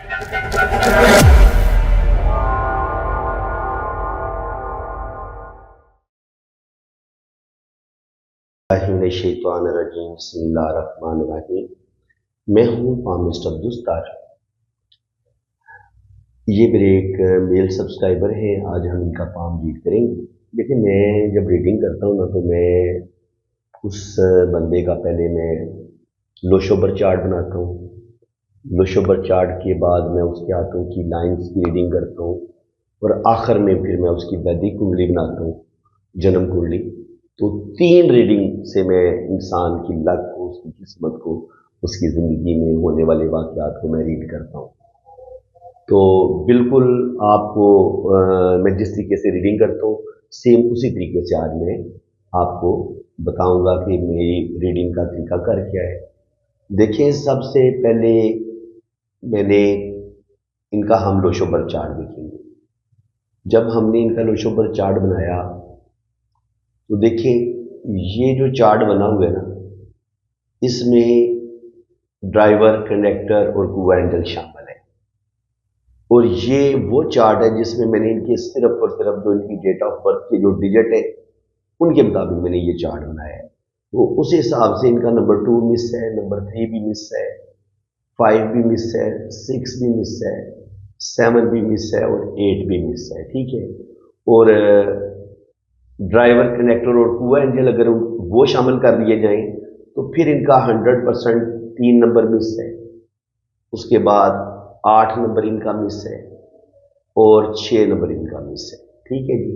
बिस्मिल्लाहिर्रहमानिर्रहीम, बिस्मिल्लाहिर्रहमानिर्रहीम। मैं हूँ पामिस्ट अब्दुस्तार। ये मेरे एक मेल सब्सक्राइबर हैं। आज हम इनका पाम रीड करेंगे। देखिए, मैं जब रीडिंग करता हूँ ना, तो मैं उस बंदे का पहले मैं लोशोबर चार्ट बनाता हूँ। लोशोबर चार्ट के बाद मैं उसके हाथों की लाइंस की रीडिंग करता हूँ, और आखिर में फिर मैं उसकी वैदिक कुंडली बनाता हूँ, जन्म कुंडली। तो 3 रीडिंग से मैं इंसान की लक को, उसकी किस्मत को, उसकी ज़िंदगी में होने वाले वाक़यात को मैं रीड करता हूँ। तो बिल्कुल आपको मैं जिस तरीके से रीडिंग करता हूँ, सेम उसी तरीके से आज मैं आपको बताऊंगा कि मेरी रीडिंग का तरीका कर क्या है। देखिए, सबसे पहले मैंने इनका हम लोशोबर चार्ट देखेंगे। जब हमने इनका लोशोबर चार्ट बनाया, तो देखिए ये जो चार्ट बना हुआ है ना, इसमें ड्राइवर, कंडक्टर और कोएंडल शामिल है। और ये वो चार्ट है जिसमें मैंने इनके सिर्फ और सिर्फ जो इनकी डेट ऑफ बर्थ के जो डिजिट है, उनके मुताबिक मैंने ये चार्ट बनाया है। तो उस हिसाब से इनका नंबर 2 मिस है, नंबर 3 भी मिस है, 5 भी मिस है, 6 भी मिस है, 7 भी मिस है और 8 भी मिस है। ठीक है। और ड्राइवर, कनेक्टर और कुआ एंजल अगर वो शामिल कर दिए जाएं, तो फिर इनका 100% 3 नंबर मिस है। उसके बाद 8 नंबर इनका मिस है और 6 नंबर इनका मिस है। ठीक है जी।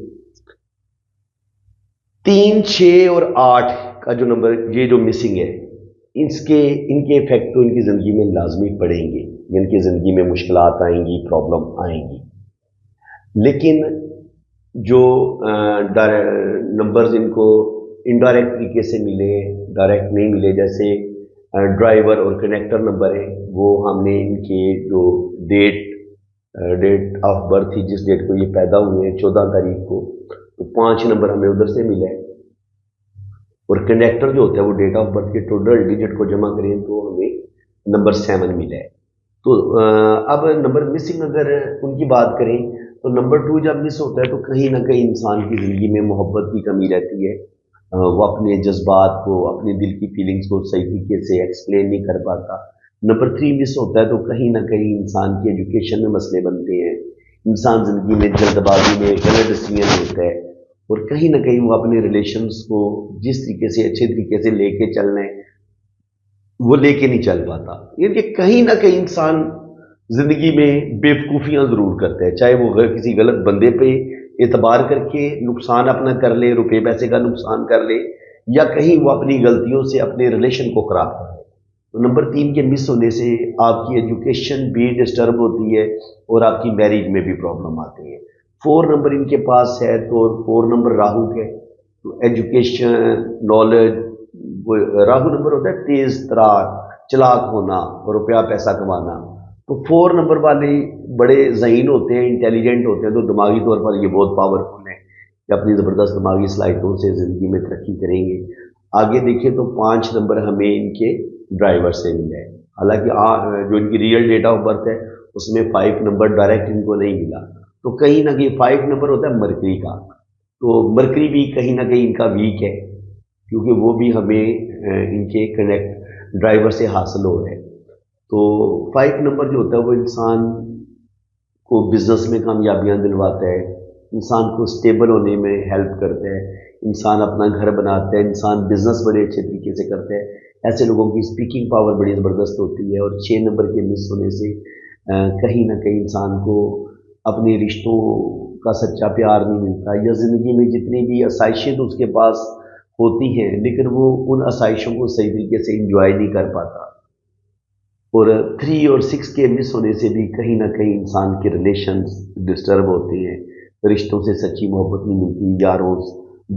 3, 6 और 8 का जो नंबर, ये जो मिसिंग है, इनके इफेक्ट तो इनकी ज़िंदगी में लाजमी पड़ेंगे। इनकी ज़िंदगी में मुश्किलात आएंगी, प्रॉब्लम आएंगी। लेकिन जो नंबर्स इनको इनडायरेक्ट तरीके से मिले, डायरेक्ट नहीं मिले, जैसे ड्राइवर और कनेक्टर नंबर है, वो हमने इनके जो डेट ऑफ बर्थ थी, जिस डेट को ये पैदा हुए हैं 14 तारीख को, तो 5 नंबर हमें उधर से मिला है। और कनेक्टर जो होता है, वो डेट ऑफ बर्थ के टोटल डिजिट को जमा करें तो हमें नंबर 7 मिला है। तो अब नंबर मिसिंग अगर उनकी बात करें, तो नंबर 2 जब मिस होता है, तो कहीं ना कहीं इंसान की ज़िंदगी में मोहब्बत की कमी रहती है। वो अपने जज्बात को, अपने दिल की फीलिंग्स को सही तरीके से एक्सप्लेन नहीं कर पाता। नंबर 3 मिस होता है, तो कहीं ना कहीं इंसान की एजुकेशन में मसले बनते हैं। इंसान ज़िंदगी में जल्दबाजी में गलत डिसीजन लेता है, और कहीं ना कहीं वो अपने रिलेशंस को जिस तरीके से अच्छे तरीके से लेके चलना है, वो लेके नहीं चल पाता। यानी कहीं ना कहीं इंसान जिंदगी में बेवकूफ़ियाँ ज़रूर करता है, चाहे वो किसी गलत बंदे पे एतबार करके नुकसान अपना कर ले, रुपए पैसे का नुकसान कर ले, या कहीं वो अपनी गलतियों से अपने रिलेशन को खराब कर ले। तो नंबर 3 के मिस होने से आपकी एजुकेशन भी डिस्टर्ब होती है, और आपकी मैरिज में भी प्रॉब्लम आती है। 4 नंबर इनके पास है, तो 4 नंबर राहु के, तो एजुकेशन, नॉलेज, वो राहु नंबर होता है तेज तरार, चलाक होना और रुपया पैसा कमाना। तो 4 नंबर वाले बड़े ज़हीन होते हैं, इंटेलिजेंट होते हैं, तो दिमागी तौर पर ये बहुत पावरफुल है कि अपनी ज़बरदस्त दिमागी सलाहियतों से ज़िंदगी में तरक्की करेंगे। आगे देखिए तो 5 नंबर हमें इनके ड्राइवर से मिला है। हालांकि जो इनकी रियल डेट ऑफ बर्थ है, उसमें 5 नंबर डायरेक्ट इनको नहीं मिला। तो कहीं ना कहीं 5 नंबर होता है मरकरी का, तो मरकरी भी कहीं ना कहीं इनका वीक है, क्योंकि वो भी हमें इनके कनेक्ट ड्राइवर से हासिल हो रहे हैं। तो 5 नंबर जो होता है, वो इंसान को बिजनेस में कामयाबियां दिलवाता है, इंसान को स्टेबल होने में हेल्प करता है, इंसान अपना घर बनाता है, इंसान बिजनेस बड़े अच्छे तरीके से करता है। ऐसे लोगों की स्पीकिंग पावर बड़ी ज़बरदस्त होती है। और 6 नंबर के मिस होने से कहीं ना कहीं इंसान को अपने रिश्तों का सच्चा प्यार नहीं मिलता, या ज़िंदगी में जितनी भी आसाइशें तो उसके पास होती हैं, लेकिन वो उन आसाइशों को सही तरीके से इंजॉय नहीं कर पाता। और 3 और 6 के मिस होने से भी कहीं ना कहीं इंसान के रिलेशंस डिस्टर्ब होते हैं, रिश्तों से सच्ची मोहब्बत नहीं मिलती, यारों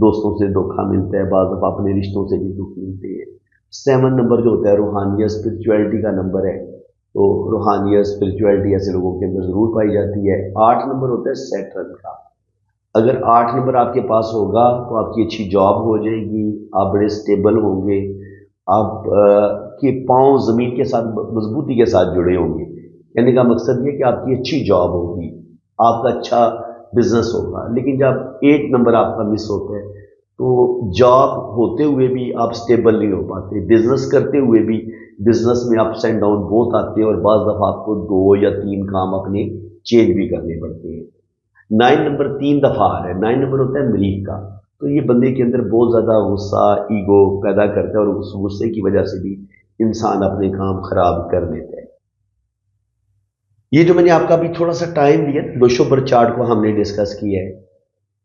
दोस्तों से धोखा मिलता है, बाद अपने रिश्तों से भी दुख मिलते हैं। 7 नंबर जो होता है रूहानियत, स्पिरिचुअलिटी का नंबर है, तो रूहानियत, स्पिरिचुअलिटी ऐसे लोगों के अंदर ज़रूर पाई जाती है। 8 नंबर होता है सैटर्न का। अगर 8 नंबर आपके पास होगा, तो आपकी अच्छी जॉब हो जाएगी, आप बड़े स्टेबल होंगे, आप के पांव ज़मीन के साथ मजबूती के साथ जुड़े होंगे। कहने का मकसद ये कि आपकी अच्छी जॉब होगी, आपका अच्छा बिजनेस होगा, लेकिन जब 8 नंबर आपका मिस होता है तो जॉब होते हुए भी आप स्टेबल नहीं हो पाते, बिजनेस करते हुए भी बिजनेस में अप्स एंड डाउन बहुत आते हैं और बाज़ दफ़ा आपको 2 या 3 काम अपने चेंज भी करने पड़ते हैं। 9 नंबर 3 दफ़ा आ रहा है, 9 नंबर होता है मरीख का, तो ये बंदे के अंदर बहुत ज़्यादा गुस्सा, ईगो पैदा करता है और उस गुस्से की वजह से भी इंसान अपने काम खराब कर लेता है। ये जो मैंने आपका अभी थोड़ा सा टाइम दिया, लोशोबर चार्ट को हमने डिस्कस किया है,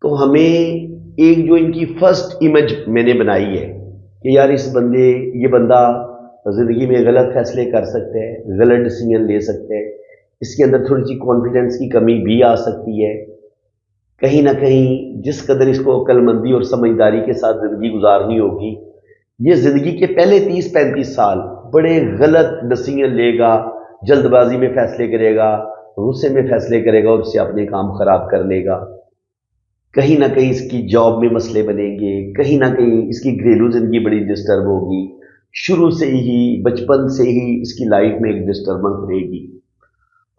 तो हमें एक जो इनकी फर्स्ट इमेज मैंने बनाई है कि यार ये बंदा ज़िंदगी में गलत फैसले कर सकता है, गलत डिसीजन ले सकता है, इसके अंदर थोड़ी सी कॉन्फिडेंस की कमी भी आ सकती है, कहीं ना कहीं जिस कदर इसको अक्लमंदी और समझदारी के साथ ज़िंदगी गुजारनी होगी, ये ज़िंदगी के पहले 30-35 साल बड़े गलत डिसीजन लेगा, जल्दबाजी में फैसले करेगा, गुस्से में फैसले करेगा और उससे अपने काम खराब कर लेगा। कहीं ना कहीं इसकी जॉब में मसले बनेंगे, कहीं ना कहीं इसकी घरेलू जिंदगी बड़ी डिस्टर्ब होगी, शुरू से ही बचपन से ही इसकी लाइफ में एक डिस्टर्बेंस रहेगी।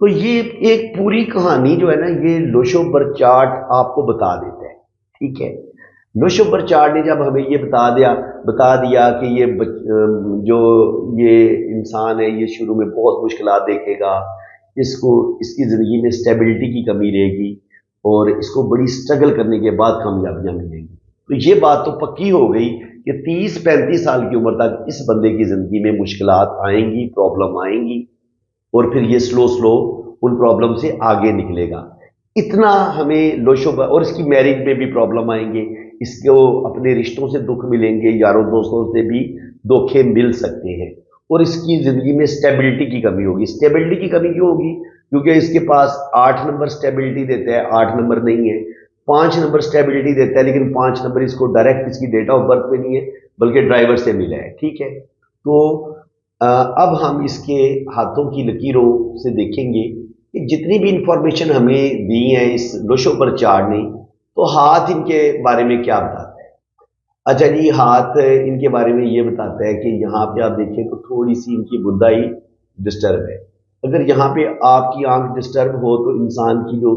तो ये एक पूरी कहानी जो है ना, ये लोशोबर चार्ट आपको बता देता है, ठीक है। लोशोबर चार्ट ने जब हमें ये बता दिया कि जो ये इंसान है, ये शुरू में बहुत मुश्किलात देखेगा, इसकी ज़िंदगी में स्टेबिलिटी की कमी रहेगी और इसको बड़ी स्ट्रगल करने के बाद कामयाबियां मिलेंगी। तो ये बात तो पक्की हो गई कि 30-35 साल की उम्र तक इस बंदे की ज़िंदगी में मुश्किलात आएंगी, प्रॉब्लम आएंगी और फिर ये स्लो स्लो उन प्रॉब्लम से आगे निकलेगा। इतना हमें लोशोबर, और इसकी मैरिज में भी प्रॉब्लम आएंगे, इसको अपने रिश्तों से दुख मिलेंगे, यारों दोस्तों से भी धोखे मिल सकते हैं और इसकी ज़िंदगी में स्टेबिलिटी की कमी होगी। स्टेबिलिटी की कमी क्यों होगी? क्योंकि इसके पास 8 नंबर स्टेबिलिटी देता है, 8 नंबर नहीं है, 5 नंबर स्टेबिलिटी देता है, लेकिन 5 नंबर इसको डायरेक्ट इसकी डेट ऑफ बर्थ में नहीं है बल्कि ड्राइवर से मिला है, ठीक है। तो अब हम इसके हाथों की लकीरों से देखेंगे कि जितनी भी इंफॉर्मेशन हमें दी है इस लोशोबर चार्ट ने, तो हाथ इनके बारे में क्या बताता है। अच्छा जी, हाथ इनके बारे में ये बताता है कि यहाँ पे आप देखें तो थोड़ी सी इनकी बुदाई डिस्टर्ब है। अगर यहाँ पे आपकी आंख डिस्टर्ब हो तो इंसान की जो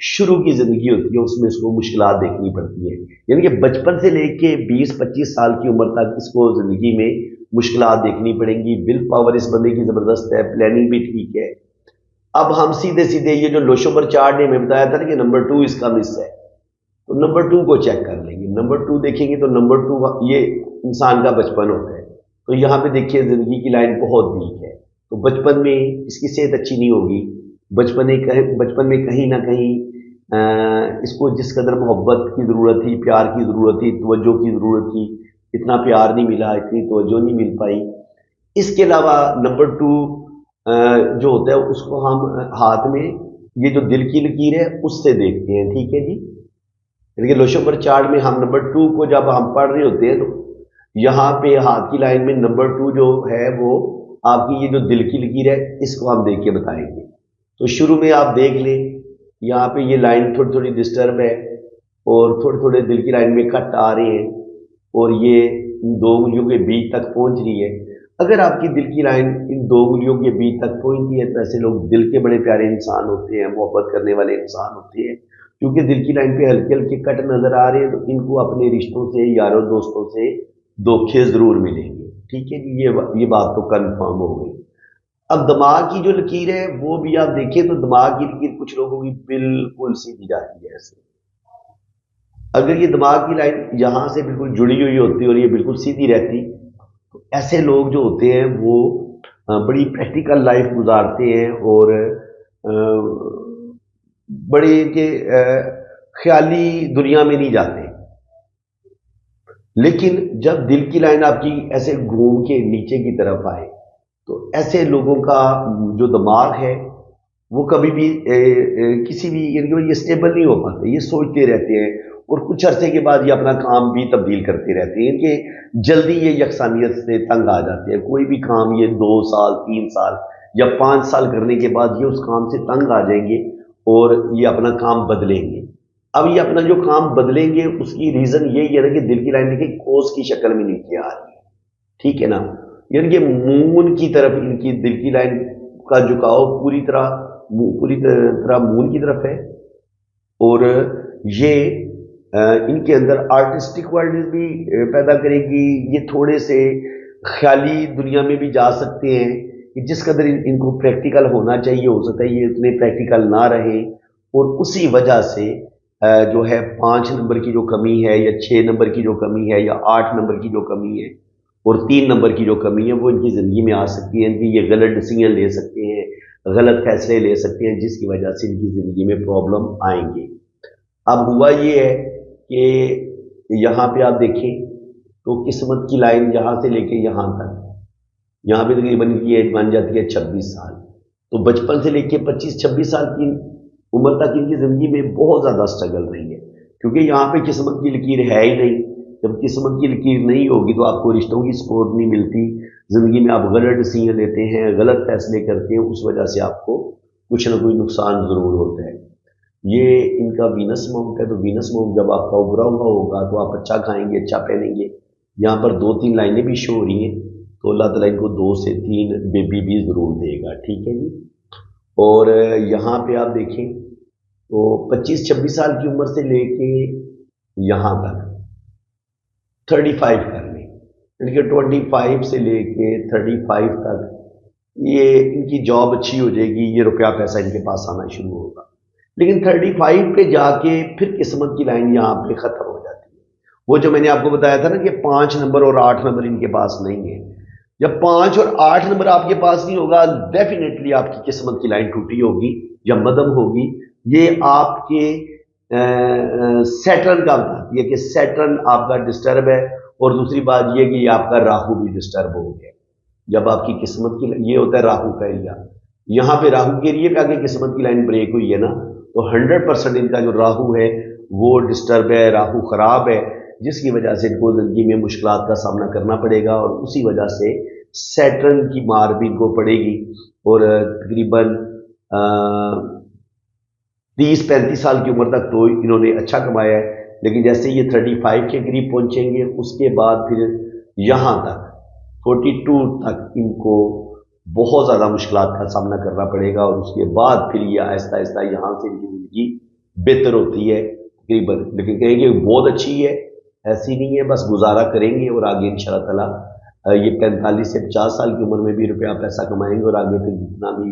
शुरू की जिंदगी होती है उसमें इसको मुश्किलात देखनी पड़ती है, यानी कि बचपन से लेके 20-25 साल की उम्र तक इसको जिंदगी में मुश्किलात देखनी पड़ेंगी। विल पावर इस बंदे की जबरदस्त है, प्लानिंग भी ठीक है। अब हम सीधे सीधे ये जो लोशोबर चार्ट ने हमें बताया था ना कि नंबर 2 इसका मिस है, तो नंबर 2 को चेक कर लेंगे। नंबर 2 देखेंगे तो नंबर 2 ये इंसान का बचपन होता है, तो यहाँ पे देखिए जिंदगी की लाइन बहुत वीक है, तो बचपन में इसकी सेहत अच्छी नहीं होगी। बचपन में कहीं ना कहीं इसको जिस कदर मोहब्बत की ज़रूरत थी, प्यार की ज़रूरत थी, तवज्जो की ज़रूरत थी, इतना प्यार नहीं मिला, इतनी तवज्जो नहीं मिल पाई। इसके अलावा नंबर 2 जो होता है उसको हम हाथ में ये जो दिल की लकीर है उससे देखते हैं, ठीक है जी। यानी कि लोशोबर चार्ट में हम नंबर 2 को जब हम पढ़ रहे होते हैं तो यहाँ पे हाथ की लाइन में नंबर 2 जो है वो आपकी ये जो दिल की लकीर है इसको हम देख के बताएंगे। तो शुरू में आप देख लें, यहाँ पे ये लाइन थोड़ी थोड़ी डिस्टर्ब है और थोड़े थोड़े दिल की लाइन में कट आ रहे हैं और ये इन 2 उंगलियों के बीच तक पहुंच रही है। अगर आपकी दिल की लाइन इन 2 उंगलियों के बीच तक पहुंचती है तो ऐसे लोग दिल के बड़े प्यारे इंसान होते हैं, मोहब्बत करने वाले इंसान होते हैं। क्योंकि दिल की लाइन पे हल्के हल्के कट नजर आ रहे हैं तो इनको अपने रिश्तों से, यारों दोस्तों से धोखे जरूर मिलेंगे, ठीक है जी। ये बात तो कंफर्म हो गई। अब दिमाग की जो लकीर है वो भी आप देखें तो दिमाग की लकीर कुछ लोगों की बिल्कुल सीधी जाती है ऐसे। अगर ये दिमाग की लाइन यहां से बिल्कुल जुड़ी हुई होती और ये बिल्कुल सीधी रहती तो ऐसे लोग जो होते हैं वो बड़ी प्रैक्टिकल लाइफ गुजारते हैं और बड़े के ख्याली दुनिया में नहीं जाते। लेकिन जब दिल की लाइन आपकी ऐसे घूम के नीचे की तरफ आए तो ऐसे लोगों का जो दिमाग है वो कभी भी किसी भी, यानी ये स्टेबल नहीं हो पाते, ये सोचते रहते हैं और कुछ अरसे के बाद ये अपना काम भी तब्दील करते रहते हैं कि जल्दी ये यकसानियत से तंग आ जाते हैं। कोई भी काम ये 2 साल 3 साल या 5 साल करने के बाद ये उस काम से तंग आ जाएंगे और ये अपना काम बदलेंगे। अब ये अपना जो काम बदलेंगे उसकी रीजन यही है ना कि दिल की लाइन देखिए कोस की शक्ल में नीचे आ रही है, ठीक है ना। यानी कि मून की तरफ इनकी दिल की लाइन का झुकाव पूरी तरह मून की तरफ है, और ये इनके अंदर आर्टिस्टिक क्वालिटीज भी पैदा करेगी। ये थोड़े से ख्याली दुनिया में भी जा सकते हैं कि जिस कदर इनको प्रैक्टिकल होना चाहिए, हो सकता है ये इतने प्रैक्टिकल ना रहे, और उसी वजह से जो है 5 नंबर की जो कमी है, या 6 नंबर की जो कमी है, या 8 नंबर की जो कमी है, और 3 नंबर की जो कमी है, वो इनकी ज़िंदगी में आ सकती है। इनकी ये गलत डिसीजन ले सकते हैं, गलत फैसले ले सकते हैं, जिसकी वजह से इनकी ज़िंदगी में प्रॉब्लम आएंगे। अब हुआ ये है कि यहाँ पे आप देखें तो किस्मत की लाइन यहाँ से लेके यहाँ तक, यहाँ पे तकरीबन इनकी एज मान जाती है 26 साल। तो बचपन से लेके 25-26 साल की उम्र तक इनकी ज़िंदगी में बहुत ज़्यादा स्ट्रगल रही है, क्योंकि यहाँ पे किस्मत की लकीर है ही नहीं। जब किस्मत की लकीर नहीं होगी तो आपको रिश्तों की सपोर्ट नहीं मिलती, ज़िंदगी में आप गलत डिसीजन लेते हैं, गलत फैसले करते हैं, उस वजह से आपको कुछ ना कुछ नुकसान ज़रूर होता है। ये इनका वीनस माउंट है, तो वीनस माउंट जब आपका उभरा हुआ होगा तो आप अच्छा खाएंगे, अच्छा पहनेंगे। यहाँ पर 2-3 लाइनें भी शो हो रही हैं, तो अल्लाह ताला इनको 2 से 3 बेबी भी ज़रूर देगा, ठीक है जी। और यहाँ पे आप देखें तो 25-26 साल की उम्र से लेके यहाँ तक 35 करने, यानी कि 25 से लेके 35 तक ये इनकी जॉब अच्छी हो जाएगी, ये रुपया पैसा इनके पास आना शुरू होगा। लेकिन 35 पे जाके फिर किस्मत की लाइन यहाँ पे ख़त्म हो जाती है। वो जो मैंने आपको बताया था ना कि 5 नंबर और 8 नंबर इनके पास नहीं है, जब 5 और 8 नंबर आपके पास नहीं होगा, डेफिनेटली आपकी किस्मत की लाइन टूटी होगी या मदम होगी। ये आपके सैटर्न का बताती है कि सैटर्न आपका डिस्टर्ब है, और दूसरी बात ये कि आपका राहु भी डिस्टर्ब हो गया। जब आपकी किस्मत की, ये होता है राहु का एरिया, यहाँ पे राहु के एरिया पे आगे किस्मत की लाइन ब्रेक हुई है ना, तो 100% इनका जो राहु है वो डिस्टर्ब है, राहु खराब है, जिसकी वजह से इनको जिंदगी में मुश्किलात का सामना करना पड़ेगा, और उसी वजह से सैटर्न की मार भी इनको पड़ेगी। और तकरीबन 30-35 साल की उम्र तक तो इन्होंने अच्छा कमाया है, लेकिन जैसे ये 35 के करीब पहुंचेंगे, उसके बाद फिर यहाँ तक 42 तक इनको बहुत ज़्यादा मुश्किलात का सामना करना पड़ेगा, और उसके बाद फिर ये आहिस्ता आहिस्ता यहाँ से इनकी ज़िंदगी बेहतर होती है तकरीबन। लेकिन कहेंगे बहुत अच्छी है, ऐसी नहीं है, बस गुजारा करेंगे और आगे इंशाअल्लाह ताला ये 45 से 50 साल की उम्र में भी रुपया पैसा कमाएंगे, और आगे फिर जितना भी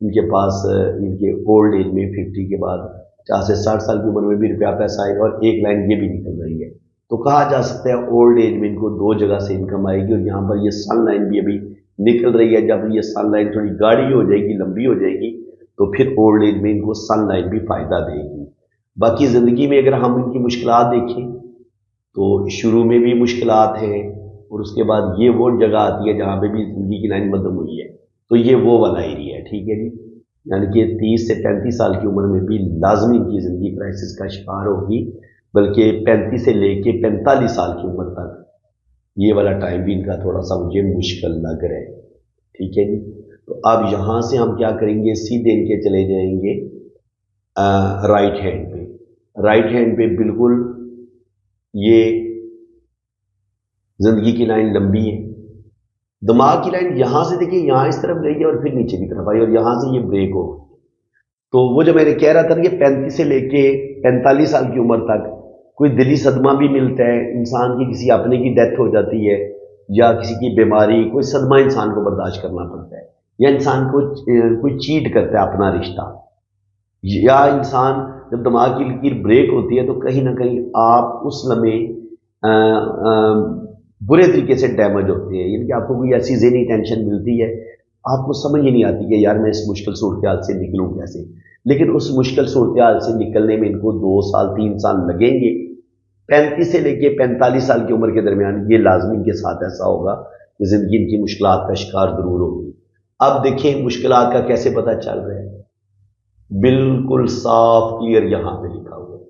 इनके पास इनके ओल्ड एज में 50 के बाद 50 से 60 साल की उम्र में भी रुपया पैसा आएगा। और एक लाइन ये भी निकल रही है, तो कहा जा सकता है ओल्ड एज में इनको 2 जगह से इनकम आएगी। और यहाँ पर ये सन लाइन भी अभी निकल रही है, जब ये सन लाइन थोड़ी गाढ़ी हो जाएगी, लंबी हो जाएगी, तो फिर ओल्ड एज में इनको सन लाइन भी फायदा देगी। बाकी ज़िंदगी में अगर हम इनकी मुश्किलात देखें तो शुरू में भी मुश्किलात हैं, और उसके बाद ये वो जगह आती है जहाँ पे भी ज़िंदगी की लाइन मध्यम हुई है, तो ये वो वाला एरिया है, ठीक है जी। यानी कि 30 से 35 साल की उम्र में भी लाजमी इनकी ज़िंदगी क्राइसिस का शिकार होगी, बल्कि 35 से लेके 45 साल की उम्र तक ये वाला टाइम भी इनका थोड़ा सा मुझे मुश्किल लग रहा है, ठीक है जी। तो अब यहाँ से हम क्या करेंगे, सीधे इनके चले जाएंगे राइट हैंड पे। राइट हैंड पे बिल्कुल ये जिंदगी की लाइन लंबी है, दिमाग की लाइन यहाँ से देखिए, यहाँ इस तरफ गई है और फिर नीचे की तरफ आई, और यहाँ से ये ब्रेक हो गई। तो वो जो मैंने कह रहा था कि 35 से लेके 45 साल की उम्र तक कोई दिली सदमा भी मिलता है, इंसान की किसी अपने की डेथ हो जाती है, या किसी की बीमारी, कोई सदमा इंसान को बर्दाश्त करना पड़ता है, या इंसान को कोई चीट करता है अपना रिश्ता, या इंसान जब दिमाग की लकीर ब्रेक होती है तो कहीं ना कहीं आप उस लम्हे बुरे तरीके से डैमेज होते हैं। यानी कि आपको कोई ऐसी ज़हनी टेंशन मिलती है, आपको समझ ही नहीं आती कि यार मैं इस मुश्किल सूरत हाल से निकलूँ कैसे। लेकिन उस मुश्किल सूरत हाल से निकलने में इनको 2 साल 3 साल लगेंगे। 35 से लेके 45 साल की उम्र के दरमियान ये लाजमी के साथ ऐसा होगा कि ज़िंदगी इनकी मुश्किलात का शिकार ज़रूर होगी। अब देखें मुश्किलात का कैसे पता चल रहा है, बिल्कुल साफ क्लियर यहाँ पे लिखा हुआ है।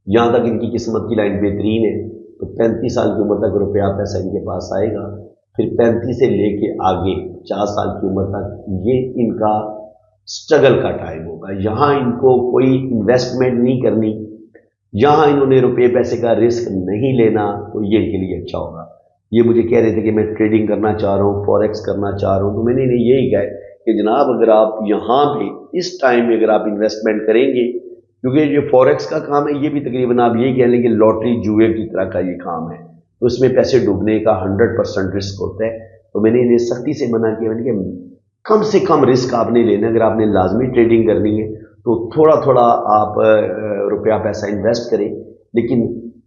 यहाँ तक इनकी किस्मत की लाइन बेहतरीन है, तो 35 साल की उम्र तक रुपया पैसा इनके पास आएगा। फिर 35 से लेके आगे 50 साल की उम्र तक ये इनका स्ट्रगल का टाइम होगा। यहाँ इनको कोई इन्वेस्टमेंट नहीं करनी, यहाँ इन्होंने रुपये पैसे का रिस्क नहीं लेना, तो ये इनके लिए अच्छा होगा। ये मुझे कह रहे थे कि मैं ट्रेडिंग करना चाह रहा हूँ, फॉरेक्स करना चाह रहा हूँ, तो मैंने इन्हें यही कहा कि जनाब अगर आप यहाँ पे इस टाइम में अगर आप इन्वेस्टमेंट करेंगे, क्योंकि जो फॉरेक्स का काम है ये भी तकरीबन आप यही कह लें कि लॉटरी जुए की तरह का ये काम है, तो इसमें पैसे डूबने का 100% रिस्क होता है। तो मैंने इन्हें सख्ती से मना किया, मैंने कहा कम से कम रिस्क आपने लेना, अगर आपने लाजमी ट्रेडिंग करनी है तो थोड़ा थोड़ा आप रुपया पैसा इन्वेस्ट करें, लेकिन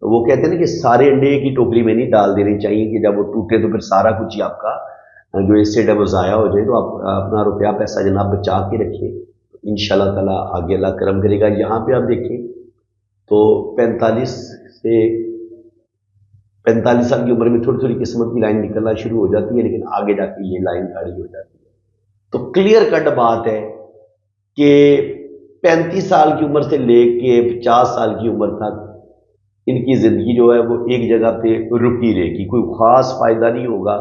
वो कहते हैं ना कि सारे अंडे एक ही टोकरी में नहीं डाल देने चाहिए कि जब वो टूटे तो फिर सारा कुछ ही आपका जो एसेट है वो ज़ाया हो जाए। तो आप अपना रुपया पैसा जनाब बचा के रखिए, इंशाल्लाह ताला आगे अल्लाह करम करेगा। यहाँ पे आप देखें तो 45 साल की उम्र में थोड़ी थोड़ी किस्मत की लाइन निकलना शुरू हो जाती है, लेकिन आगे जाके ये लाइन गाड़ी हो जाती है। तो क्लियर कट बात है कि 35 साल की उम्र से लेके 50 साल की उम्र तक इनकी ज़िंदगी जो है वो एक जगह पे रुकी रहेगी, कोई ख़ास फ़ायदा नहीं होगा।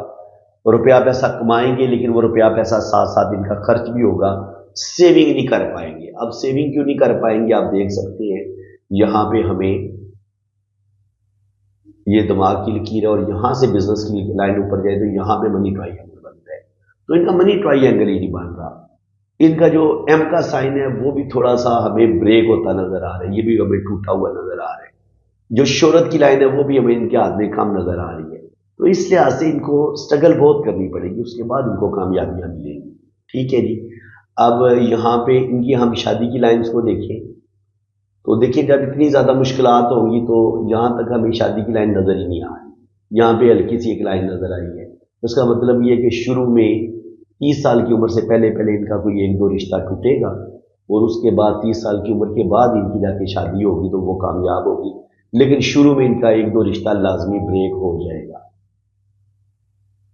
रुपया पैसा कमाएंगे लेकिन वो रुपया पैसा साथ साथ इनका खर्च भी होगा, सेविंग नहीं कर पाएंगे। अब सेविंग क्यों नहीं कर पाएंगे, आप देख सकते हैं यहाँ पे हमें ये दिमाग की लकीर है और यहाँ से बिजनेस की लाइन ऊपर जाए तो यहाँ पे मनी ट्राइंगल बनता है, तो इनका मनी ट्राइंगल ही नहीं बन रहा। इनका जो एम का साइन है वो भी थोड़ा सा हमें ब्रेक होता नजर आ रहा है, ये भी हमें टूटा हुआ नजर आ रहा है। जो शोहरत की लाइन है वो भी हमें इनके हाथ में कम नजर आ रही है। तो इस लिहाज से इनको स्ट्रगल बहुत करनी पड़ेगी, उसके बाद इनको कामयाबियां मिलेंगी। ठीक है जी। अब यहाँ पे इनकी हम शादी की लाइन्स को देखें तो देखिए जब इतनी ज़्यादा मुश्किलात होंगी तो यहाँ तक हमें शादी की लाइन नज़र ही नहीं आ रही। यहाँ पे हल्की सी एक लाइन नज़र आई है, उसका मतलब ये है कि शुरू में 30 साल की उम्र से पहले पहले इनका कोई एक दो रिश्ता टूटेगा और उसके बाद 30 साल की उम्र के बाद इनकी जाके शादी होगी तो वो कामयाब होगी, लेकिन शुरू में इनका एक दो रिश्ता लाजमी ब्रेक हो जाएगा।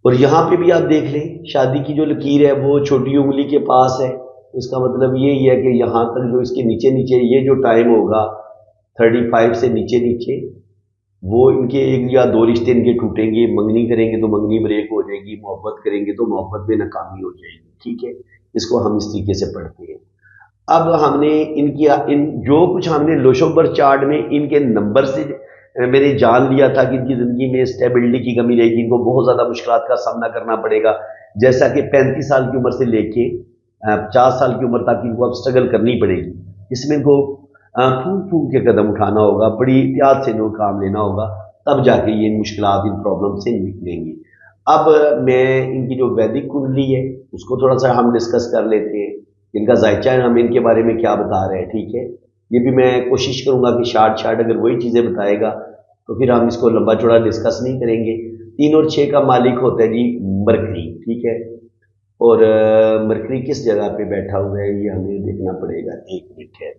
और यहाँ पे भी आप देख लें शादी की जो लकीर है वो छोटी उंगली के पास है, इसका मतलब यही है कि यहाँ तक जो इसके नीचे नीचे ये जो टाइम होगा 35 से नीचे नीचे वो इनके एक या दो रिश्ते इनके टूटेंगे, मंगनी करेंगे तो मंगनी ब्रेक हो जाएगी, मोहब्बत करेंगे तो मोहब्बत में नाकामी हो जाएगी। ठीक है, इसको हम इस तरीके से पढ़ते हैं। अब हमने इन जो कुछ हमने लोशोबर चार्ट में इनके नंबर से मैंने जान लिया था कि इनकी ज़िंदगी में स्टेबिलिटी की कमी रहेगी, इनको बहुत ज़्यादा मुश्किलात का सामना करना पड़ेगा, जैसा कि 35 साल की उम्र से लेके 50 साल की उम्र तक इनको अब स्ट्रगल करनी पड़ेगी। इसमें इनको फूंक फूंक के कदम उठाना होगा, बड़ी एहतियात से इनको काम लेना होगा, तब जाके ये मुश्किलात इन प्रॉब्लम से निकलेंगी। अब मैं इनकी जो वैदिक कुंडली है उसको थोड़ा सा हम डिस्कस कर लेते हैं, इनका जायचा है, हम इनके बारे में क्या बता रहे हैं। ठीक है, ये भी मैं कोशिश करूंगा कि शार्ट अगर वही चीज़ें बताएगा तो फिर हम इसको लंबा चौड़ा डिस्कस नहीं करेंगे। 3 और 6 का मालिक होता है जी मरकरी। ठीक है, और मरकरी किस जगह पे बैठा हुआ है ये हमें देखना पड़ेगा। एक मिनट है,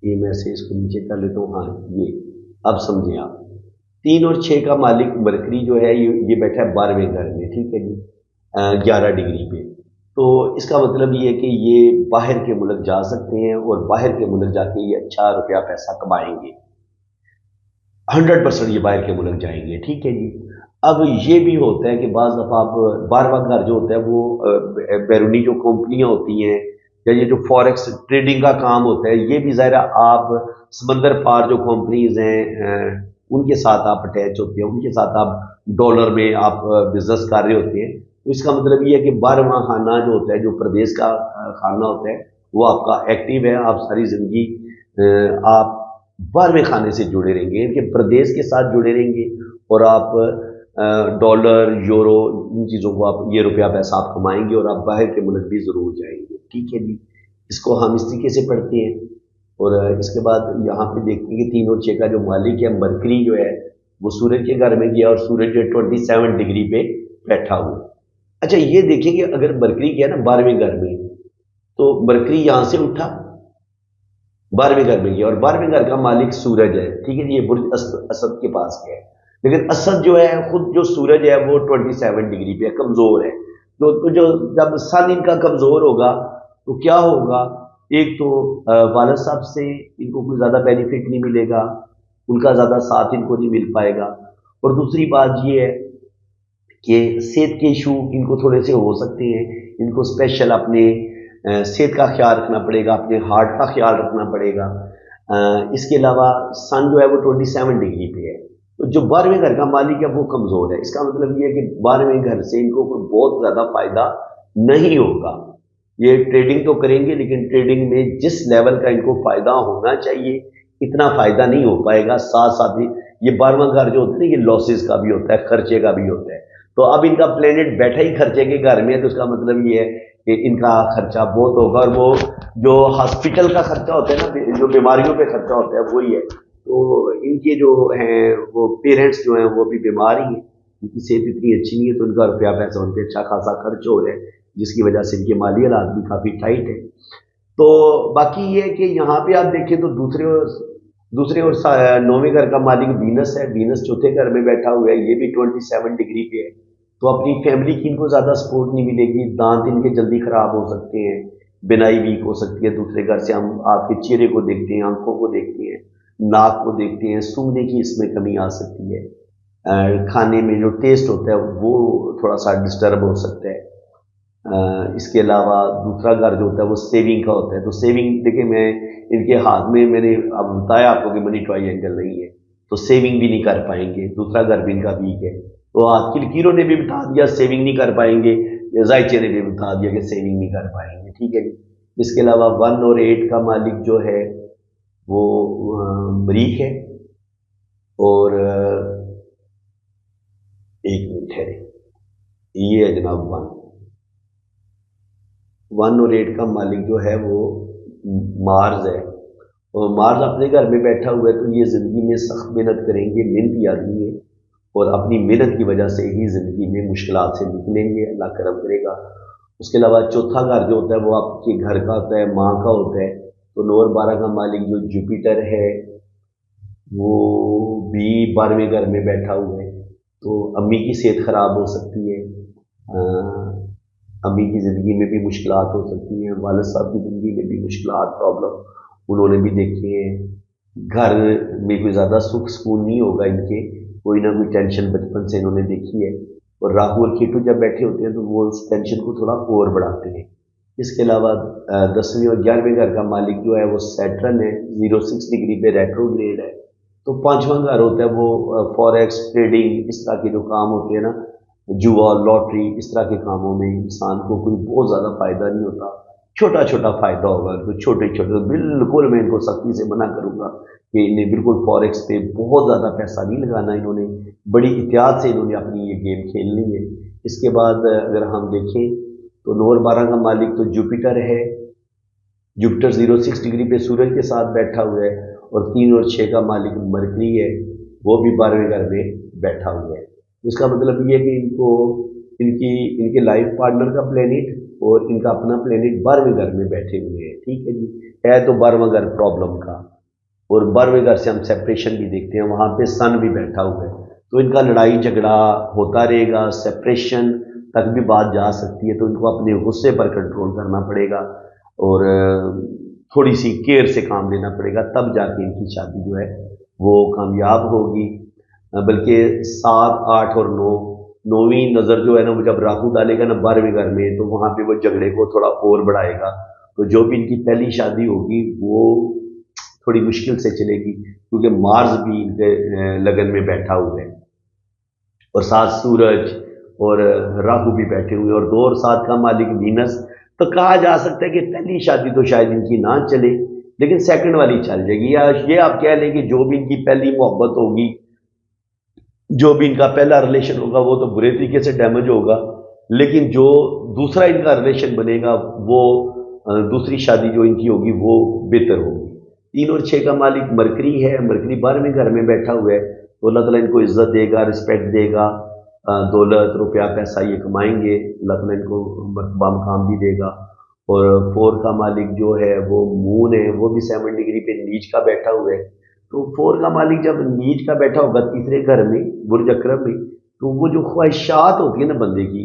ये मैं से इसको नीचे कर लेता हूँ। हाँ, ये अब समझे आप, 3 और 6 का मालिक मरकरी जो है ये बैठा है 12वें घर में। ठीक है जी, 11 डिग्री पे। तो इसका मतलब ये है कि ये बाहर के मुल्क जा सकते हैं और बाहर के मुल्क जाके ये अच्छा रुपया पैसा कमाएंगे, 100% ये बाहर के मुल्क जाएंगे। ठीक है जी। अब ये भी होता है कि बाज़ दफ़ा आप 12वां घर जो होता है वो बैरूनी जो कंपनियां होती हैं या ये जो फॉरेक्स ट्रेडिंग का काम होता है, ये भी ज़ाहिर आप समंदर पार जो कंपनीज हैं उनके साथ आप अटैच होते हैं, उनके साथ आप डॉलर में आप बिजनेस कर रहे होते हैं। तो इसका मतलब ये है कि 12वां खाना जो होता है, जो प्रदेश का खाना होता है, वो आपका एक्टिव है। आप सारी ज़िंदगी आप 12वें खाने से जुड़े रहेंगे, इनके प्रदेश के साथ जुड़े रहेंगे और आप डॉलर यूरो इन चीज़ों को आप ये रुपया पैसा आप कमाएंगे और आप बाहर के मुल्क भी ज़रूर जाएंगे। ठीक है जी, इसको हम इस तरीके से पढ़ते हैं। और इसके बाद यहाँ पे देखते हैं कि 3 और 6 का जो मालिक है मरकरी जो है वो सूरज के घर में गया और सूरज 27 डिग्री पे बैठा हुआ। अच्छा, ये देखिए कि अगर मरकरी गया ना 12वें घर में, तो मरकरी यहाँ से उठा 12वें घर में गया और 12वें घर का मालिक सूरज है। ठीक है जी, ये बुर्ज असद के पास गया है, लेकिन असद जो है खुद जो सूरज है वो 27 डिग्री पे कमजोर है। तो जो जब सन इनका कमजोर होगा तो क्या होगा, एक तो वालिद साहब से इनको कोई ज्यादा बेनिफिट नहीं मिलेगा, उनका ज्यादा साथ इनको नहीं मिल पाएगा। और दूसरी बात ये है कि सेहत के इशू इनको थोड़े से हो सकते हैं, इनको स्पेशल अपने सेहत का ख्याल रखना पड़ेगा, अपने हार्ट का ख्याल रखना पड़ेगा। इसके अलावा सन जो है वो 27 डिग्री पे है, तो जो 12वें घर का मालिक है वो कमज़ोर है। इसका मतलब ये है कि 12वें घर से इनको कोई बहुत ज़्यादा फायदा नहीं होगा। ये ट्रेडिंग तो करेंगे, लेकिन ट्रेडिंग में जिस लेवल का इनको फायदा होना चाहिए इतना फायदा नहीं हो पाएगा। साथ साथ ही ये 12वां घर जो होता है ना, ये लॉसेस का भी होता है, खर्चे का भी होता है। तो अब इनका प्लेनेट बैठा ही खर्चे के घर में है, तो उसका मतलब ये है कि इनका खर्चा बहुत होगा। और वो जो हॉस्पिटल का खर्चा होता है ना, जो बीमारियों पे खर्चा होता है वही है। तो इनके जो हैं वो पेरेंट्स जो हैं वो भी बीमार ही हैं, उनकी सेहत इतनी अच्छी नहीं है, तो उनका रुपया पैसा उन पर अच्छा खासा खर्च हो रहा है, जिसकी वजह से इनके माली हालात भी काफ़ी टाइट है। तो बाकी ये है कि यहाँ पे आप देखें तो दूसरे और 9वें घर का मालिक वीनस है। वीनस चौथे घर में बैठा हुआ है, ये भी 27 डिग्री पे है। तो अपनी फैमिली की इनको ज़्यादा सपोर्ट नहीं मिलेगी, दांत इनके जल्दी ख़राब हो सकते हैं, बिनाई वीक हो सकती है। दूसरे घर से हम आपके चेहरे को देखते हैं, आंखों को देखते हैं, नाक को देखते हैं, सूंघने की इसमें कमी आ सकती है। खाने में जो टेस्ट होता है वो थोड़ा सा डिस्टर्ब हो सकता है। इसके अलावा दूसरा घर जो होता है वो सेविंग का होता है। तो सेविंग देखिए, मैं इनके हाथ में मैंने अब बताया आपको कि मनी ट्रायंगल नहीं है, तो सेविंग भी नहीं कर पाएंगे। दूसरा घर भी इनका वीक है, तो हाथ की लकीरों ने भी बता दिया सेविंग नहीं कर पाएंगे, जायचे ने भी बता दिया कि सेविंग नहीं कर पाएंगे। ठीक है जी। इसके अलावा 1 और 8 का मालिक जो है वो मरीख है। और एक मिनट है, ये है जनाब 1 और 8 का मालिक जो है वो मार्स है। और मार्स अपने घर में बैठा हुआ है, तो ये ज़िंदगी में सख्त मेहनत करेंगे, मेहनती आदमी है, और अपनी मेहनत की वजह से ही ज़िंदगी में मुश्किलात से निकलेंगे, अल्लाह करम करेगा। उसके अलावा चौथा घर जो होता है वो आपके घर का होता है, माँ का होता है। तो 9 और 12 का मालिक जो जुपिटर है वो भी 12वें घर में बैठा हुआ है। तो अम्मी की सेहत ख़राब हो सकती है, अम्मी की ज़िंदगी में भी मुश्किलात हो सकती हैं, वालिद साहब की ज़िंदगी में भी मुश्किलात, प्रॉब्लम उन्होंने भी देखी हैं। घर में कोई ज़्यादा सुख सुकून नहीं होगा इनके, कोई ना कोई टेंशन बचपन से इन्होंने देखी है। और राहु और केतु जब बैठे होते हैं तो वो उस टेंशन को थोड़ा और बढ़ाते हैं। इसके अलावा 10वें और 11वें घर का मालिक जो है वो सैटर्न है, 06 डिग्री पे रेट्रोग्रेड है। तो 5वां घर होता है वो फॉरेक्स ट्रेडिंग, इस तरह के जो काम होते हैं ना, जुआ लॉटरी, इस तरह के कामों में इंसान को कोई बहुत ज़्यादा फायदा नहीं होता, छोटा छोटा फायदा होगा इनको, छोटे छोटे। बिल्कुल मैं इनको सख्ती से मना करूंगा कि इन्हें बिल्कुल फॉरेक्स पे बहुत ज़्यादा पैसा नहीं लगाना, इन्होंने बड़ी एहतियात से इन्होंने अपनी ये गेम खेलनी है। इसके बाद अगर हम देखें तो 9 और 12 का मालिक तो जुपिटर है। जुपिटर 06 डिग्री पे सूरज के साथ बैठा हुआ है। और 3 और 6 का मालिक मरकरी है, वो भी 12वें घर में बैठा हुआ है। इसका मतलब ये है कि इनको इनके लाइफ पार्टनर का प्लेनेट और इनका अपना प्लेनेट 12वें घर में बैठे हुए हैं। ठीक है जी। है तो 12वां घर प्रॉब्लम का, और 12वें घर से हम सेपरेशन भी देखते हैं, वहाँ पे सन भी बैठा हुआ है। तो इनका लड़ाई झगड़ा होता रहेगा, सेपरेशन तक भी बात जा सकती है। तो इनको अपने गुस्से पर कंट्रोल करना पड़ेगा और थोड़ी सी केयर से काम लेना पड़ेगा, तब जाके इनकी शादी जो है वो कामयाब होगी। बल्कि 7, 8 और 9, 9वीं नज़र जो है ना, वो जब राहु डालेगा ना 12वें घर में, तो वहाँ पे वो झगड़े को थोड़ा और बढ़ाएगा। तो जो भी इनकी पहली शादी होगी वो थोड़ी मुश्किल से चलेगी, क्योंकि मार्स भी इनके लगन में बैठा हुआ है, और साथ सूरज और राहु भी बैठे हुए, और 2 और 7 का मालिक वीनस। तो कहा जा सकता है कि पहली शादी तो शायद इनकी ना चले, लेकिन सेकंड वाली चल जाएगी। या ये आप कह लें कि जो भी इनकी पहली मोहब्बत होगी, जो भी इनका पहला रिलेशन होगा, वो तो बुरे तरीके से डैमेज होगा, लेकिन जो दूसरा इनका रिलेशन बनेगा वो दूसरी शादी जो इनकी होगी वो बेहतर होगी। 3 और 6 का मालिक मरकरी है। मरकरी 12वें घर में बैठा हुआ है, तो अल्लाह ताला इनको इज्जत देगा, रिस्पेक्ट देगा, दौलत रुपया पैसा ये कमाएंगे, अल्लाह ताला इनको मर्तबा मकाम भी देगा। और 4 का मालिक जो है वो मून है, वो भी 7 डिग्री पे नीच का बैठा हुआ है। तो 4 का मालिक जब नीच का बैठा होगा तीसरे घर में, बुर्ज अकरम में, तो वो जो ख्वाहिशात होती है ना बंदे की,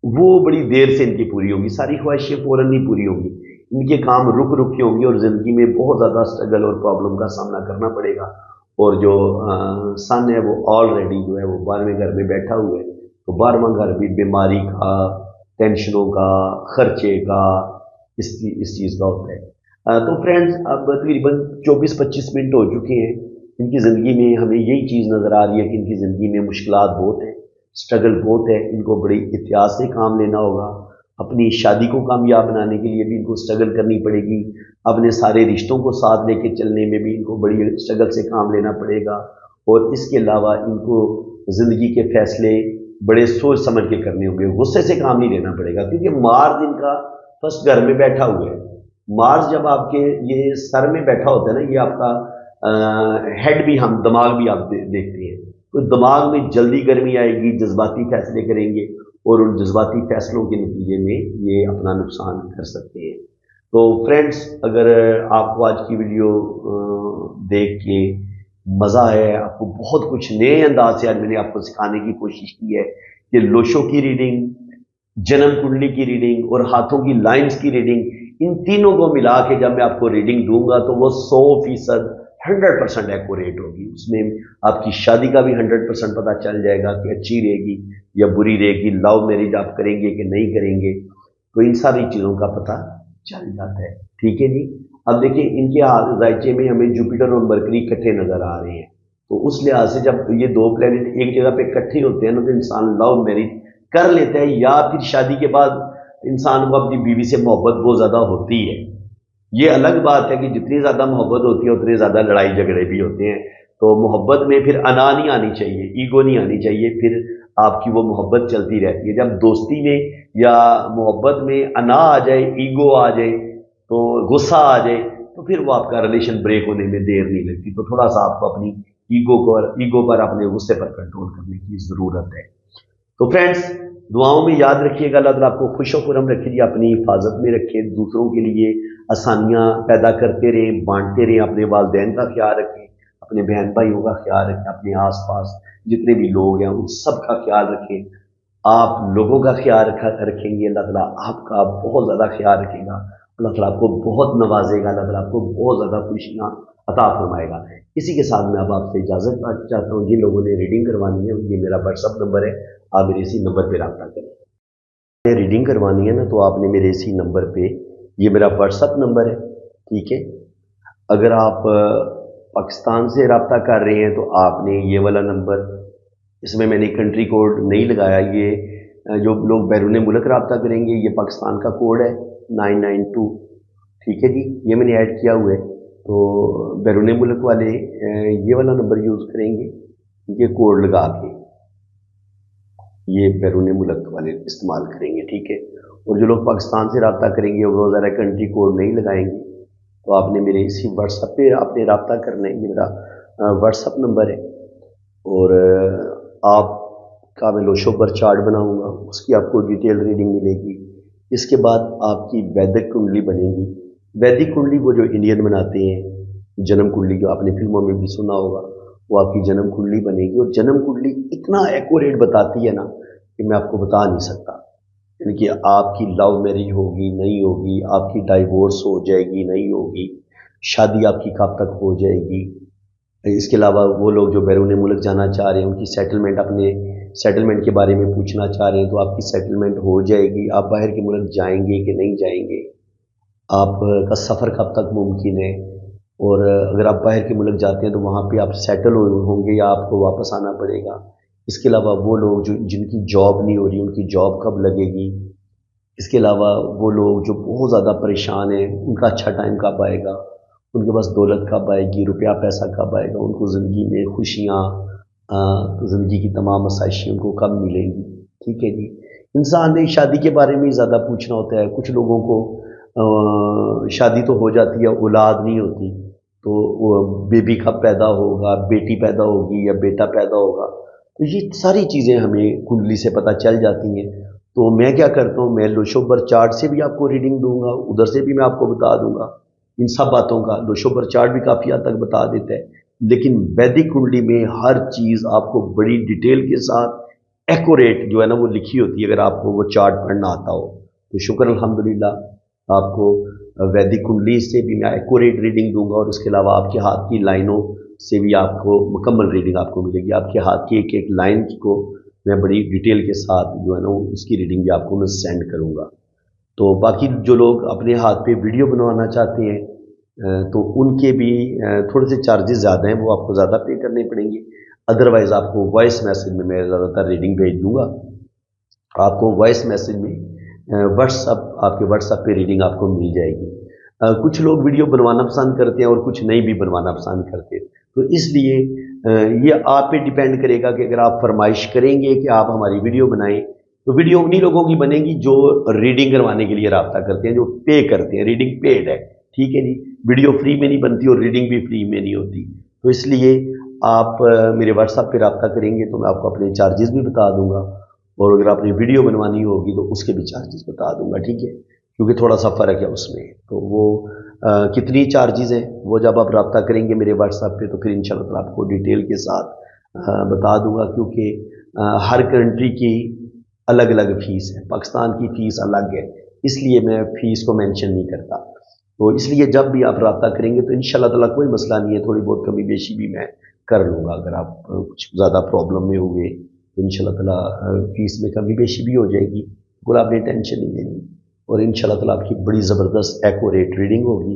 वो बड़ी देर से इनकी पूरी होंगी। सारी ख्वाहिशें फ़ौरन नहीं पूरी होंगी, इनके काम रुक रुक के होंगी, और ज़िंदगी में बहुत ज़्यादा स्ट्रगल और प्रॉब्लम का सामना करना पड़ेगा। और जो सन है वो ऑलरेडी जो है वो 12वें घर में बैठा हुआ है। तो 12वां घर भी बीमारी का, टेंशनों का, खर्चे का, इस चीज़ का होता है। तो फ्रेंड्स, अब तकरीबन 24-25 मिनट हो चुके हैं, इनकी ज़िंदगी में हमें यही चीज़ नज़र आ रही है कि इनकी ज़िंदगी में मुश्किलात बहुत हैं, स्ट्रगल बहुत है, इनको बड़ी एहतियात से काम लेना होगा। अपनी शादी को कामयाब बनाने के लिए भी इनको स्ट्रगल करनी पड़ेगी, अपने सारे रिश्तों को साथ लेके चलने में भी इनको बड़ी स्ट्रगल से काम लेना पड़ेगा, और इसके अलावा इनको ज़िंदगी के फैसले बड़े सोच समझ के करने होंगे, गुस्से से काम नहीं लेना पड़ेगा, क्योंकि मार्स इनका फर्स्ट घर में बैठा हुआ है। मार्स जब आपके ये सर में बैठा होता है ना, ये आपका हेड भी, हम दिमाग भी आप देखते हैं, तो दिमाग में जल्दी गर्मी आएगी, जज्बाती फैसले करेंगे, और उन जज्बाती फैसलों के नतीजे में ये अपना नुकसान कर सकते हैं। तो फ्रेंड्स, अगर आपको आज की वीडियो देख के मज़ा आया, आपको बहुत कुछ नए अंदाज से आज मैंने आपको सिखाने की कोशिश की है कि लोशो की रीडिंग, जन्म कुंडली की रीडिंग और हाथों की लाइंस की रीडिंग, इन तीनों को मिला के जब मैं आपको रीडिंग दूंगा तो वो 100% 100% एक्यूरेट होगी। उसमें आपकी शादी का भी 100% पता चल जाएगा कि अच्छी रहेगी या बुरी रहेगी, लव मैरिज आप करेंगे कि नहीं करेंगे, तो इन सारी चीज़ों का पता चल जाता है। ठीक है जी। अब देखिए, इनके जायचे में हमें जुपिटर और मरकरी इकट्ठे नजर आ रहे हैं, तो उस लिहाज से जब ये दो प्लेनेट एक जगह पे इकट्ठे होते हैं ना, तो इंसान लव मैरिज कर लेता है, या फिर शादी के बाद इंसान को अपनी बीवी से मोहब्बत बहुत ज़्यादा होती है। ये अलग बात है कि जितनी ज़्यादा मोहब्बत होती है उतने ज़्यादा लड़ाई झगड़े भी होते हैं। तो मोहब्बत में फिर अना नहीं आनी चाहिए, ईगो नहीं आनी चाहिए, फिर आपकी वो मोहब्बत चलती रहती है। जब दोस्ती में या मोहब्बत में अना आ जाए, ईगो आ जाए, तो गुस्सा आ जाए, तो फिर वो आपका रिलेशन ब्रेक होने में देर नहीं लगती। तो थोड़ा सा आपको अपनी ईगो पर अपने गुस्से पर कंट्रोल करने की ज़रूरत है। तो फ्रेंड्स, दुआओं में याद रखिएगा, अल्लाह ताला आपको खुश व खुरम रखे, अपनी हिफाजत में रखे, दूसरों के लिए आसानियाँ पैदा करते रहें, बांटते रहें, अपने वालिदैन का ख्याल रखें, अपने बहन भाइयों का ख्याल रखें, अपने आसपास जितने भी लोग हैं उन सब का ख्याल रखें। आप लोगों का ख्याल रखेंगे, अल्लाह ताला आपका बहुत ज़्यादा ख्याल रखेगा, अल्लाह ताला आपको बहुत नवाजेगा, अल्लाह ताला आपको बहुत ज़्यादा खुशियाँ अता फरमाएगा। इसी के साथ मैं अब आपसे इजाज़त चाहता हूँ। जिन लोगों ने रीडिंग करवानी है, ये मेरा व्हाट्सअप नंबर है, आप मेरे इसी नंबर पर रब्ता करें। रीडिंग करवानी है ना, तो आपने मेरे इसी नंबर पे, ये मेरा व्हाट्सअप नंबर है, ठीक है। अगर आप पाकिस्तान से रब्ता कर रहे हैं तो आपने ये वाला नंबर, इसमें मैंने कंट्री कोड नहीं लगाया, ये जो लोग बैरून मुल्क रब्ता करेंगे ये पाकिस्तान का कोड है 992, ठीक है जी, ये मैंने ऐड किया हुआ है। तो बैरून मुल्क वाले ये वाला नंबर यूज़ करेंगे, ये कोड लगा के ये बैरून मुल्क वाले इस्तेमाल करेंगे, ठीक है। और जो लोग पाकिस्तान से रब्ता करेंगे वो ज़रा कंट्री कोड नहीं लगाएंगे, तो आपने मेरे इसी व्हाट्सएप पे आपने रब्ता करना है। ये मेरा व्हाट्सएप नंबर है, और आपका मैं लोशो पर चार्ट बनाऊंगा, उसकी आपको डिटेल रीडिंग मिलेगी। इसके बाद आपकी वैदिक कुंडली बनेगी। वैदिक कुंडली वो जो इंडियन बनाते हैं, जन्म कुंडली जो आपने फिल्मों में भी सुना होगा, वो आपकी जन्म कुंडली बनेगी। और जन्म कुंडली इतना एक्यूरेट बताती है ना कि मैं आपको बता नहीं सकता। यानी कि आपकी लव मैरिज होगी नहीं होगी, आपकी डाइवोर्स हो जाएगी नहीं होगी, शादी आपकी कब तक हो जाएगी। इसके अलावा वो लोग जो बैरून मुल्क जाना चाह रहे हैं, उनकी सेटलमेंट, अपने सेटलमेंट के बारे में पूछना चाह रहे हैं, तो आपकी सेटलमेंट हो जाएगी। आप बाहर के मुल्क जाएंगे कि नहीं जाएंगे, आपका सफ़र कब तक मुमकिन है, और अगर आप बाहर के मुल्क जाते हैं तो वहाँ पे आप सेटल होंगे या आपको वापस आना पड़ेगा। इसके अलावा वो लोग जो जिनकी जॉब नहीं हो रही, उनकी जॉब कब लगेगी। इसके अलावा वो लोग जो बहुत ज़्यादा परेशान हैं, उनका अच्छा टाइम कब आएगा, उनके पास दौलत कब आएगी, रुपया पैसा कब आएगा, उनको ज़िंदगी में खुशियाँ, ज़िंदगी की तमाम आसाइशें उनको कब मिलेंगी। ठीक है जी। इंसान ने शादी के बारे में ज़्यादा पूछना होता है। कुछ लोगों को शादी तो हो जाती है, औलाद नहीं होती, तो वो बेबी कब पैदा होगा, बेटी पैदा होगी या बेटा पैदा होगा, तो ये सारी चीज़ें हमें कुंडली से पता चल जाती हैं। तो मैं क्या करता हूँ, मैं लोशो पर चार्ट से भी आपको रीडिंग दूंगा, उधर से भी मैं आपको बता दूंगा इन सब बातों का। लोशो पर चार्ट भी काफ़ी हद तक बता देता है, लेकिन वैदिक कुंडली में हर चीज़ आपको बड़ी डिटेल के साथ एक्यूरेट जो है ना वो लिखी होती है, अगर आपको वो चार्ट पढ़ना आता हो तो शुक्र अल्हम्दुलिल्लाह। आपको वैदिक कुंडली से भी मैं एक्यूरेट रीडिंग दूंगा, और उसके अलावा आपके हाथ की लाइनों से भी आपको मुकम्मल रीडिंग आपको मिलेगी। आपके हाथ की एक एक लाइन को मैं बड़ी डिटेल के साथ जो है ना उसकी रीडिंग भी आपको मैं सेंड करूंगा। तो बाकी जो लोग अपने हाथ पे वीडियो बनवाना चाहते हैं, تو ان کے بھی تھوڑے سے چارجز زیادہ ہیں، وہ آپ کو زیادہ پے کرنے پڑیں گے. ادروائز آپ کو وائس میسج میں میں زیادہ تر ریڈنگ بھیج دوں گا. آپ کو وائس میسج میں آپ کے واٹس ایپ پہ ریڈنگ آپ کو مل جائے گی. کچھ لوگ ویڈیو بنوانا پسند کرتے ہیں اور کچھ نہیں بھی بنوانا پسند کرتے، تو اس لیے یہ آپ پہ ڈیپینڈ کرے گا کہ اگر آپ فرمائش کریں گے کہ آپ ہماری ویڈیو بنائیں تو ویڈیو انہی لوگوں کی بنے گی جو ریڈنگ کروانے کے لیے رابطہ کرتے ہیں، جو پے کرتے ہیں. ریڈنگ پیڈ ہے، ٹھیک ہے جی. ویڈیو فری میں نہیں بنتی اور ریڈنگ بھی فری میں نہیں ہوتی. تو اس لیے آپ میرے واٹس ایپ پہ رابطہ کریں گے تو میں آپ کو اپنے چارجز بھی بتا دوں گا، اور اگر آپ نے ویڈیو بنوانی ہوگی تو اس کے بھی چارجز بتا دوں گا، ٹھیک ہے، کیونکہ تھوڑا سا فرق ہے اس میں. تو وہ کتنی چارجز ہیں وہ جب آپ رابطہ کریں گے میرے واٹس ایپ پہ تو پھر انشاءاللہ آپ کو ڈیٹیل کے ساتھ بتا دوں گا، کیونکہ ہر کنٹری کی الگ الگ فیس ہے. پاکستان کی فیس الگ ہے، اس لیے میں فیس کو مینشن نہیں کرتا. تو اس لیے جب بھی آپ رابطہ کریں گے تو انشاءاللہ تعالیٰ کوئی مسئلہ نہیں ہے، تھوڑی بہت کمی بیشی بھی میں کر لوں گا. اگر آپ کچھ زیادہ پرابلم میں ہوئے تو انشاءاللہ تعالیٰ فیس میں کمی بیشی بھی ہو جائے گی، بالکل آپ نے ٹینشن نہیں لینی، اور انشاءاللہ تعالیٰ آپ کی بڑی زبردست ایکوریٹ ریڈنگ ہوگی.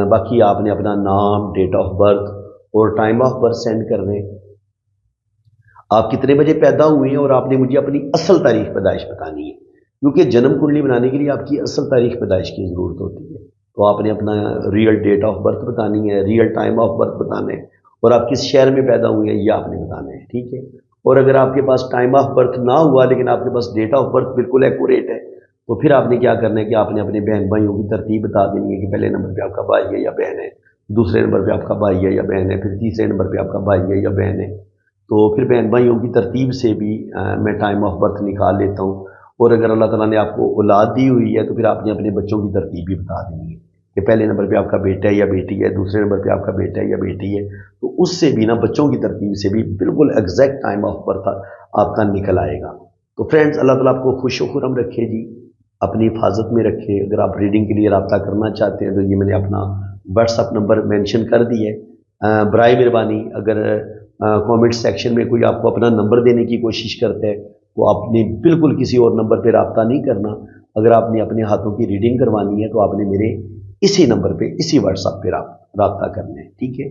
باقی آپ نے اپنا نام، ڈیٹ آف برتھ اور ٹائم آف برتھ سینڈ کر دیں. آپ کتنے بجے پیدا ہوئے ہیں اور آپ نے مجھے اپنی اصل تاریخ پیدائش بتانی ہے، کیونکہ جنم کنڈلی بنانے کے لیے آپ کی اصل تاریخ پیدائش کی ضرورت ہوتی ہے. تو آپ نے اپنا ریئل ڈیٹ آف برتھ بتانی ہے، ریئل ٹائم آف برتھ بتانا ہے، اور آپ کس شہر میں پیدا ہوئے ہیں یہ آپ نے بتانا ہے، ٹھیک ہے. اور اگر آپ کے پاس ٹائم آف برتھ نہ ہوا لیکن آپ کے پاس ڈیٹ آف برتھ بالکل ایکوریٹ ہے، تو پھر آپ نے کیا کرنا ہے کہ آپ نے اپنے بہن بھائیوں کی ترتیب بتا دینی ہے کہ پہلے نمبر پہ آپ کا بھائی ہے یا بہن ہے، دوسرے نمبر پہ آپ کا بھائی ہے یا بہن ہے، پھر تیسرے نمبر پہ آپ کا بھائی ہے یا بہن ہے. تو پھر بہن بھائیوں کی ترتیب سے بھی میں ٹائم آف برتھ نکال لیتا ہوں. اور اگر اللہ تعالیٰ نے آپ کو اولاد دی ہوئی ہے تو پھر آپ نے اپنے بچوں کی ترتیب بھی بتا دینی ہے کہ پہلے نمبر پہ آپ کا بیٹا ہے یا بیٹی ہے، دوسرے نمبر پہ آپ کا بیٹا ہے یا بیٹی ہے. تو اس سے بھی نا بچوں کی ترتیب سے بھی بالکل ایگزیکٹ ٹائم آف برتھ آپ کا نکل آئے گا. تو فرینڈز، اللہ تعالیٰ آپ کو خوش و خرم رکھے جی، اپنی حفاظت میں رکھے. اگر آپ ریڈنگ کے لیے رابطہ کرنا چاہتے ہیں تو یہ میں نے اپنا واٹس ایپ نمبر مینشن کر دی ہے. برائے مہربانی اگر کامنٹ سیکشن میں کوئی آپ کو اپنا نمبر دینے کی کوشش کرتا ہے تو آپ نے بالکل کسی اور نمبر پہ رابطہ نہیں کرنا. اگر آپ نے اپنے ہاتھوں کی ریڈنگ کروانی ہے تو آپ نے میرے اسی نمبر پہ، اسی واٹس ایپ پہ رابطہ کرنا ہے، ٹھیک ہے.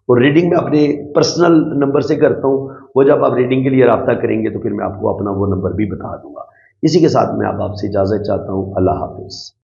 اور ریڈنگ میں اپنے پرسنل نمبر سے کرتا ہوں، وہ جب آپ ریڈنگ کے لیے رابطہ کریں گے تو پھر میں آپ کو اپنا وہ نمبر بھی بتا دوں گا. اسی کے ساتھ میں آپ سے اجازت چاہتا ہوں. اللہ حافظ.